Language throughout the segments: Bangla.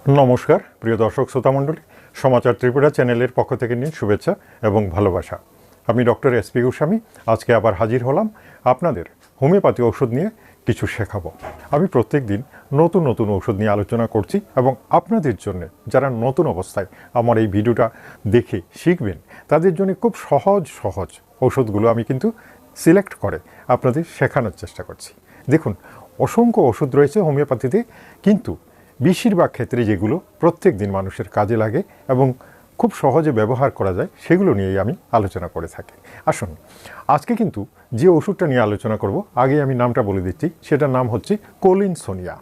नमस्कार प्रिय दर्शक श्रोतामंडली समाचार त्रिपुरा चैनल पक्ष থেকে নিয়ে শুভেচ্ছা এবং ভালোবাসা। আমি ডক্টর SP গোস্বামী আজকে আবার হাজির হলাম আপনাদের হোমিওপ্যাথি ওষুধ নিয়ে কিছু শেখাবো। আমি প্রত্যেক দিন নতুন নতুন ওষুধ নিয়ে আলোচনা করছি এবং আপনাদের জন্য যারা নতুন অবস্থায় আমার এই ভিডিওটা দেখে শিখবেন তাদের জন্য খুব সহজ ওষুধগুলো আমি কিন্তু সিলেক্ট করে আপনাদের শেখানোর চেষ্টা করছি। দেখুন, অসংখ্য ওষুধ রয়েছে হোমিওপ্যাথিতে, কিন্তু বেশিরভাগ ক্ষেত্রে যেগুলো প্রত্যেক দিন মানুষের কাজে লাগে এবং খুব সহজে ব্যবহার করা যায় সেগুলো নিয়েই আমি আলোচনা করে থাকি। আসুন, আজকে কিন্তু যে ওষুধটা নিয়ে আলোচনা করব, আগে আমি নামটা বলে দিচ্ছি, সেটার নাম হচ্ছে কোলিনসোনিয়া।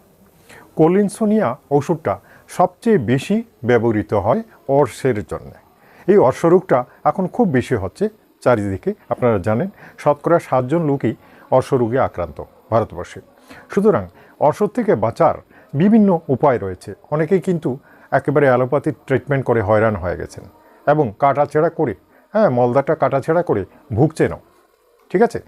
কোলিনসোনিয়া ওষুধটা সবচেয়ে বেশি ব্যবহৃত হয় অর্শের জন্য। এই অর্শ রোগটা এখন খুব বেশি হচ্ছে চারিদিকে। আপনারা জানেন শতকরা 7 জন লোকই অর্শ রোগে আক্রান্ত ভারতবর্ষে। সুতরাং অর্শ থেকে বাঁচার বিভিন্ন উপায় রয়েছে। অনেকেই কিন্তু একেবারে অ্যালোপ্যাথিক ট্রিটমেন্ট করে হয়রান হয়ে গেছেন এবং কাটাছেঁড়া করে মলদাটা কাটাছেঁড়া করে ভুগছেনও। ঠিক আছে,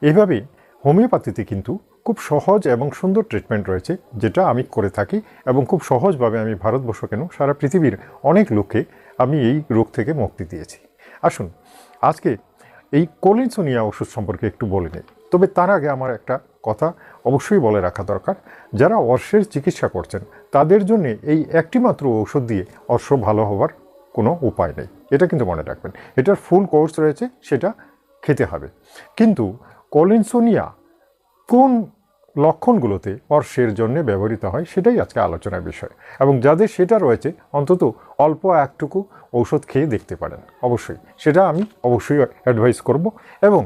এভাবেই হোমিওপ্যাথিতে কিন্তু খুব সহজ এবং সুন্দর ট্রিটমেন্ট রয়েছে, যেটা আমি করে থাকি এবং খুব সহজভাবে আমি ভারতবর্ষ কেন সারা পৃথিবীর অনেক লোককে আমি এই রোগ থেকে মুক্তি দিয়েছি। আসুন, আজকে এই কোলিনসোনিয়া ওষুধ সম্পর্কে একটু বলে নিই। তবে তার আগে আমার একটা কথা অবশ্যই বলে রাখা দরকার, যারা অর্শের চিকিৎসা করছেন তাদের জন্য এই একটি মাত্র ওষুধ দিয়ে অর্শ ভালো হওয়ার কোনো উপায় নেই, এটা কিন্তু মনে রাখবেন। এটার ফুল কোর্স রয়েছে, সেটা খেতে হবে। কিন্তু কোলিনসোনিয়া কোন লক্ষণগুলোতে অর্শের জন্য ব্যবহৃত হয় সেটাই আজকে আলোচনার বিষয়, এবং যাদের সেটা রয়েছে অন্তত অল্প একটুকু ঔষধ খেয়ে দেখতে পারেন। অবশ্যই সেটা আমি অবশ্যই অ্যাডভাইস করব, এবং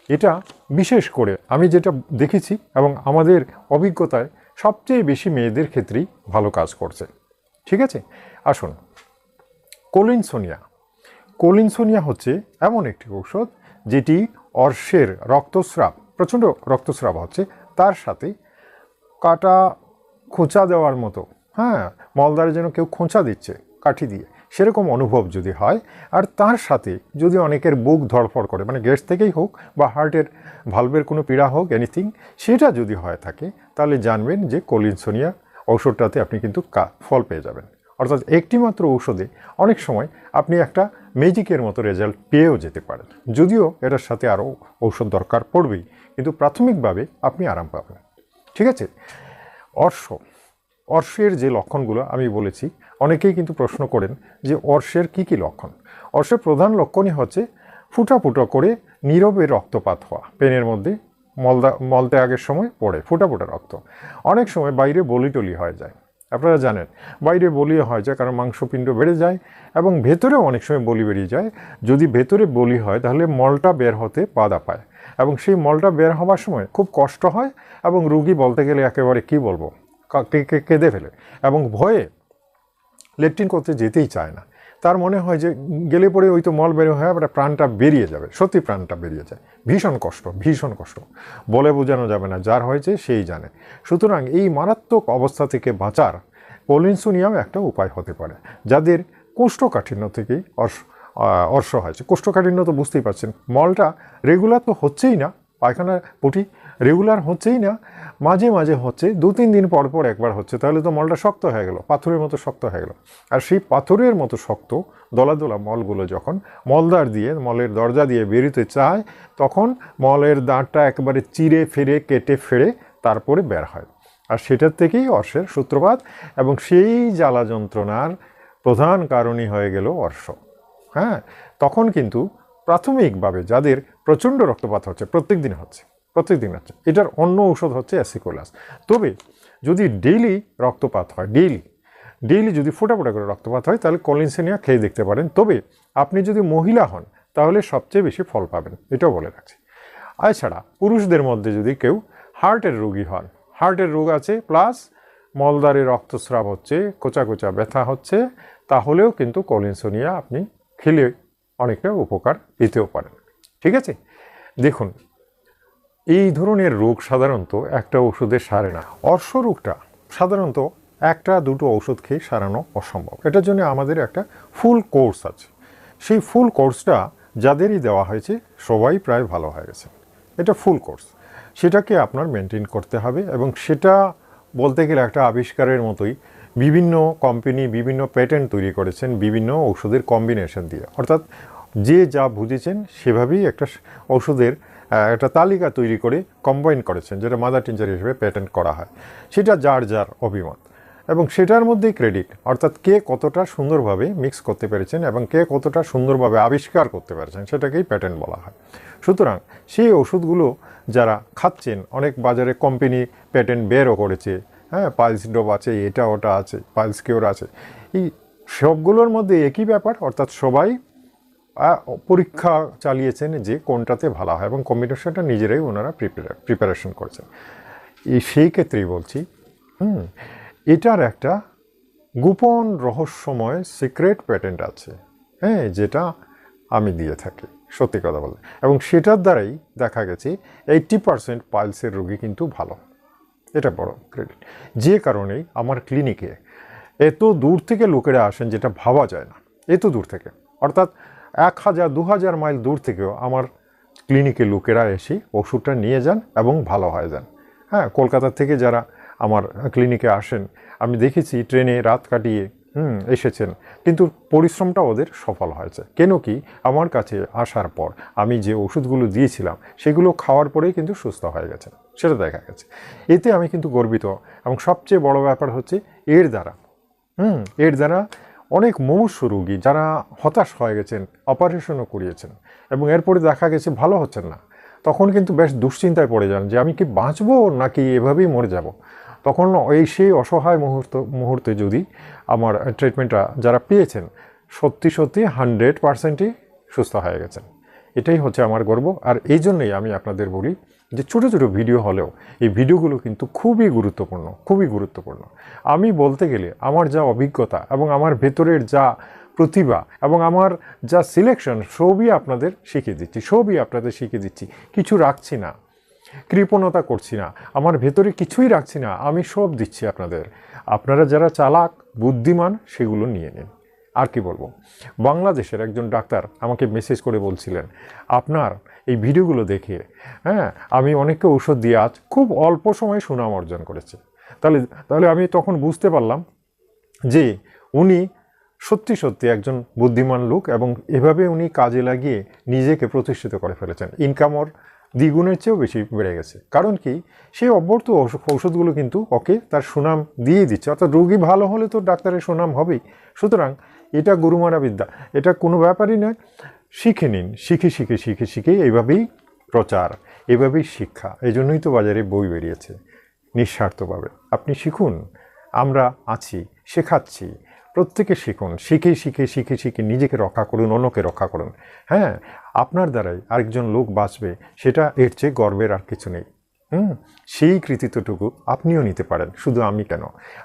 এটা বিশেষ করে আমি যেটা দেখেছি এবং আমাদের অভিজ্ঞতায় সবচেয়ে বেশি মেয়েদের ক্ষেত্রেই ভালো কাজ করছে। ঠিক আছে, আসুন, কোলিনসোনিয়া হচ্ছে এমন একটি ঔষধ যেটি অর্শের রক্তস্রাব, প্রচণ্ড রক্তস্রাব হচ্ছে, তার সাথে কাটা খোঁচা দেওয়ার মতো, মলদারে যেন কেউ খোঁচা দিচ্ছে কাঠি দিয়ে, সেরকম অনুভব যদি হয়, আর তার সাথে যদি অনেকের বুক ধড়ফড় করে, মানে গ্যাস থেকেই হোক বা হার্টের ভালভের কোনো পীড়া হোক, এনিথিং, সেটা যদি হয়ে থাকে, তাহলে জানবেন যে কোলিনসোনিয়া ঔষধটাতে আপনি কিন্তু ফল পেয়ে যাবেন। অর্থাৎ একটি মাত্র ঔষধে অনেক সময় আপনি একটা ম্যাজিকের মতো রেজাল্ট পেয়েও যেতে পারেন, যদিও এটার সাথে আরও ঔষধ দরকার পড়বেই, কিন্তু প্রাথমিকভাবে আপনি আরাম পাবেন। ঠিক আছে, অর্শের যে লক্ষণগুলো আমি বলেছি, অনেকেই কিন্তু প্রশ্ন করেন যে অর্শের কী কী লক্ষণ। অর্শের প্রধান লক্ষণই হচ্ছে ফুটা ফুটা করে নীরবে রক্তপাত হওয়া, পেনের মধ্যে মলত্যাগের সময় পড়ে ফুটা ফুটা রক্ত। অনেক সময় বাইরে বলি টলি হয়ে যায়, আপনারা জানেন বাইরে বলি হয়ে যায় কারণ মাংসপিণ্ড বেড়ে যায়, এবং ভেতরেও অনেক সময় বলি বেরিয়ে যায়। যদি ভেতরে বলি হয় তাহলে মলটা বের হতে বাধা পায়, এবং সেই মলটা বের হওয়ার সময় খুব কষ্ট হয়, এবং রুগী বলতে গেলে একেবারে কি বলবো, কেঁদে ফেলে এবং ভয়ে লেট্রিন করতে যেতেই চায় না। তার মনে হয় যে গেলে পরে ওই তো মল বের হয়ে আবার প্রাণটা বেরিয়ে যাবে, সত্যি প্রাণটা বেরিয়ে যায়। ভীষণ কষ্ট বলে বোঝানো যাবে না, যার হয়েছে সেই জানে। সুতরাং এই মারাত্মক অবস্থা থেকে বাঁচার কোলিনসোনিয়াও একটা উপায় হতে পারে। যাদের কোষ্ঠকাঠিন্য থেকেই অর্শ হয়েছে, কোষ্ঠকাঠিন্য তো বুঝতেই পারছেন, মলটা রেগুলার তো হচ্ছেই না, পায়খানা পটি রেগুলার হচ্ছেই না, মাঝে মাঝে হচ্ছে, 2-3 দিন পর পর একবার হচ্ছে, তাহলে তো মলটা শক্ত হয়ে গেল, পাথরের মতো শক্ত হয়ে গেল। আর সেই পাথরের মতো শক্ত দলা দলা মলগুলো যখন মলদার দিয়ে, মলের দরজা দিয়ে বেরোতে চায়, তখন মলের দাঁড়টা একেবারে চিরে ফেরে কেটে ফেরে তারপরে বের হয়, আর সেটার থেকেই অর্শের সূত্রপাত, এবং সেই জ্বালা যন্ত্রণার প্রধান কারণই হয়ে গেল অর্শ। তখন কিন্তু প্রাথমিকভাবে যাদের প্রচণ্ড রক্তপাত হচ্ছে, প্রত্যেক দিন হচ্ছে, এটার অন্য ঔষধ হচ্ছে অ্যাসিকোলাস। তবে যদি ডেইলি রক্তপাত হয়, ডেইলি যদি ফোটা করে রক্তপাত হয়, তাহলে কোলিনসোনিয়া খেয়ে দেখতে পারেন। তবে আপনি যদি মহিলা হন তাহলে সবচেয়ে বেশি ফল পাবেন, এটাও বলে রাখছি। এছাড়া পুরুষদের মধ্যে যদি কেউ হার্টের রোগী হন, হার্টের রোগ আছে প্লাস মলদ্বারে রক্তস্রাব হচ্ছে, কোচা ব্যথা হচ্ছে, তাহলেও কিন্তু কোলিনসোনিয়া আপনি খেলে অনেকটা উপকার পেতেও পারেন। ঠিক আছে, দেখুন, এই ধরনের রোগ সাধারণত একটা ওষুধে সারে না। অর্শ রোগটা সাধারণত 1-2 ওষুধ খেয়ে সারানো অসম্ভব। এটার জন্য আমাদের একটা ফুল কোর্স আছে। সেই ফুল কোর্সটা যাদেরই দেওয়া হয়েছে সবাই প্রায় ভালো হয়ে গেছে। এটা ফুল কোর্স, সেটাকে আপনার মেনটেন করতে হবে, এবং সেটা বলতে গেলে একটা আবিষ্কারের মতোই, বিভিন্ন কোম্পানি বিভিন্ন প্যাটেন্ট তৈরি করেছেন বিভিন্ন ঔষধের কম্বিনেশন দিয়ে, অর্থাৎ যে যা বুঝেছেন সেভাবেই একটা ঔষধের একটা তালিকা তৈরি করে কম্বাইন করেছেন, যেটা মাদার টিনচার হিসেবে প্যাটেন্ট করা হয়। সেটা যার যার অভিমত এবং সেটার মধ্যেই ক্রেডিট, অর্থাৎ কে কতটা সুন্দরভাবে মিক্স করতে পেরেছেন এবং কে কতটা সুন্দরভাবে আবিষ্কার করতে পেরেছেন সেটাকেই প্যাটেন্ট বলা হয়। সুতরাং সেই ওষুধগুলো যারা খাচ্ছেন, অনেক বাজারে কোম্পানি প্যাটেন্ট বেরও করেছে, হ্যাঁ, পাইলস ড্রপ আছে, এটা ওটা আছে, পাইলস কিওর আছে, এই সবগুলোর মধ্যে একই ব্যাপার, অর্থাৎ সবাই পরীক্ষা চালিয়েছেন যে কোনটাতে ভালো হয় এবং কম্বিনেশনটা নিজেরাই ওনারা প্রিপারেশন করেছেন। সেই ক্ষেত্রেই বলছি এটার একটা গোপন রহস্যময় সিক্রেট প্যাটেন্ট আছে, হ্যাঁ, যেটা আমি দিয়ে থাকি সত্যি কথা বলে, এবং সেটার দ্বারাই দেখা গেছে 80% পাইলসের রোগী কিন্তু ভালো। এটা বড় ক্রেডিট। যে কারণেই আমার ক্লিনিকে এত দূর থেকে লোকেরা আসেন যেটা ভাবা যায় না, এত দূর থেকে, অর্থাৎ 1000-2000 মাইল দূর থেকেও আমার ক্লিনিকে লোকেরা এসে ওষুধটা নিয়ে যান এবং ভালো হয়ে যান। হ্যাঁ, কলকাতা থেকে যারা আমার ক্লিনিকে আসেন আমি দেখেছি ট্রেনে রাত কাটিয়ে এসেছেন, কিন্তু পরিশ্রমটা ওদের সফল হয়েছে। কেন কি, আমার কাছে আসার পর আমি যে ওষুধগুলো দিয়েছিলাম সেগুলো খাওয়ার পরেই কিন্তু সুস্থ হয়ে গেছে, সেটা দেখা গেছে। এতে আমি কিন্তু গর্বিত। এবং সবচেয়ে বড় ব্যাপার হচ্ছে এর দ্বারা অনেক মুমূর্ষু রোগী যারা হতাশ হয়ে গেছেন, অপারেশনও করিয়েছেন এবং এরপরে দেখা গেছে ভালো হচ্ছেন না, তখন কিন্তু বেশ দুশ্চিন্তায় পড়ে যান যে আমি কি বাঁচবো নাকি এভাবেই মরে যাব। তখন সেই অসহায় মুহূর্তে যদি আমার ট্রিটমেন্টটা যারা পেয়েছেন সত্যি 100%ই সুস্থ হয়ে গেছেন, এটাই হচ্ছে আমার গর্ব। আর এই জন্যই আমি আপনাদের বলি যে ছোটো ছোটো ভিডিও হলেও এই ভিডিওগুলো কিন্তু খুবই গুরুত্বপূর্ণ। আমি বলতে গেলে আমার যা অভিজ্ঞতা এবং আমার ভেতরের যা প্রতিভা এবং আমার যা সিলেকশন সবই আপনাদের শিখিয়ে দিচ্ছি, কিছু রাখছি না, কৃপণতা করছি না, আমার ভেতরে কিছুই রাখছি না, আমি সব দিচ্ছি আপনাদের। আপনারা যারা চালাক বুদ্ধিমান সেগুলো নিয়ে নিন। আর কি বলবো, বাংলাদেশের একজন ডাক্তার আমাকে মেসেজ করে বলছিলেন আপনার এই ভিডিওগুলো দেখে, হ্যাঁ, আমি অনেককে ঔষধ দিয়ে আজ খুব অল্প সময়ে সুনাম অর্জন করেছে। তাহলে আমি তখন বুঝতে পারলাম যে উনি সত্যি একজন বুদ্ধিমান লোক এবং এভাবে উনি কাজে লাগিয়ে নিজেকে প্রতিষ্ঠিত করে ফেলেছেন। ইনকামর দ্বিগুণের চেয়েও বেশি বেড়ে গেছে। কারণ কি, সেই অব্যর্থ ঔষধগুলো কিন্তু ওকে তার সুনাম দিয়ে দিচ্ছে, অর্থাৎ রোগী ভালো হলে তো ডাক্তারের সুনাম হবেই। সুতরাং এটা গুরুমারা বিদ্যা, এটা কোনো ব্যাপারই নয়। শিখে নিন, শিখে এইভাবেই প্রচার, এভাবেই শিক্ষা। এই জন্যই তো বাজারে বই বেরিয়েছে নিঃস্বার্থভাবে। আপনি শিখুন, আমরা আছি, শেখাচ্ছি, প্রত্যেকে শিখুন, শিখে নিজেকে রক্ষা করুন, অন্যকে রক্ষা করুন। হ্যাঁ, আপনার দ্বারাই আরেকজন লোক বাঁচবে, সেটা এর চেয়ে গর্বের আর কিছু নেই। সেই কৃতিত্বটুকু আপনিও নিতে পারেন, শুধু আমি কেন,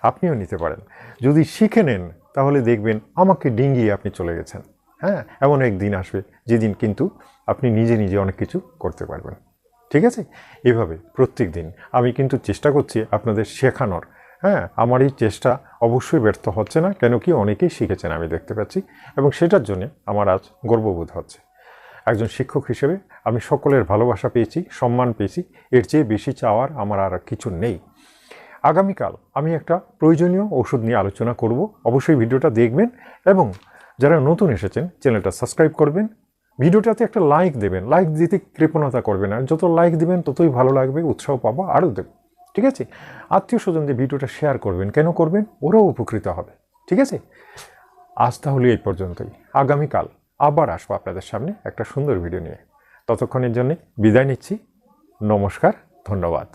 আপনিও নিতে পারেন। যদি শিখে নেন তাহলে দেখবেন আমাকে ডিঙ্গিয়ে আপনি চলে গেছেন। হ্যাঁ, এমন একদিন আসবে যেদিন কিন্তু আপনি নিজে অনেক কিছু করতে পারবেন। ঠিক আছে, এভাবে প্রত্যেক দিন আমি কিন্তু চেষ্টা করছি আপনাদের শেখানোর। হ্যাঁ, আমার এই চেষ্টা অবশ্যই ব্যর্থ হচ্ছে না, কেন কি অনেকেই শিখেছেন আমি দেখতে পাচ্ছি, এবং সেটার জন্য আমার আজ গর্ববোধ হচ্ছে। একজন শিক্ষক হিসেবে আমি সকলের ভালোবাসা পেয়েছি, সম্মান পেয়েছি, এর চেয়ে বেশি চাওয়ার আমার আর কিছু নেই। আগামীকাল আমি একটা প্রয়োজনীয় ওষুধ নিয়ে আলোচনা করব, অবশ্যই ভিডিওটা দেখবেন এবং যারা নতুন এসেছেন চ্যানেলটা সাবস্ক্রাইব করবেন, ভিডিওটাতে একটা লাইক দেবেন, লাইক দিতে কৃপণতা করবেন না, যত লাইক দিবেন ততই ভালো লাগবে, উৎসাহ পাবো, আরও দেব। ঠিক আছে, আত্মীয় স্বজনদের ভিডিওটা শেয়ার করবেন, কেন করবেন, ওরাও উপকৃত হবে। ঠিক আছে, আজ তাহলে এই পর্যন্তই। আগামীকাল আবার আসবো আপনাদের সামনে একটা সুন্দর ভিডিও নিয়ে। ততক্ষণের জন্য বিদায় নিচ্ছি। নমস্কার, ধন্যবাদ।